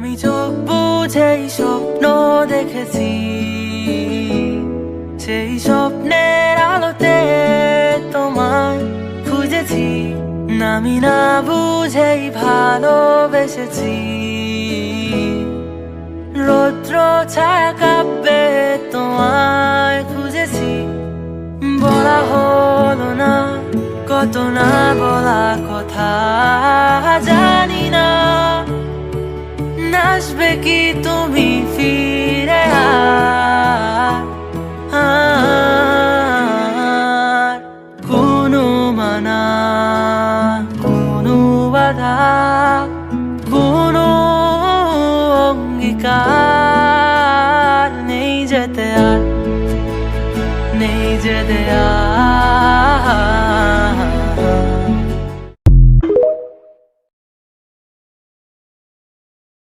আমি চোখ বুঝেই স্বপ্ন দেখেছি, সেই স্বপ্নের আলোতে তোমায় খুঁজেছি। আমি না বুঝেই ভালোবেসেছি, রৌদ্র ছায়া কাব্যে তোমায় খুঁজেছি। বলা হলো না কত না বলা কথা, জানি না আসবে কি তুমি ফিরে আর কোনো মানা, কোনো বাধা, কোনো অঙ্গীকার নেই যেতে আর, নেই যেতে আর।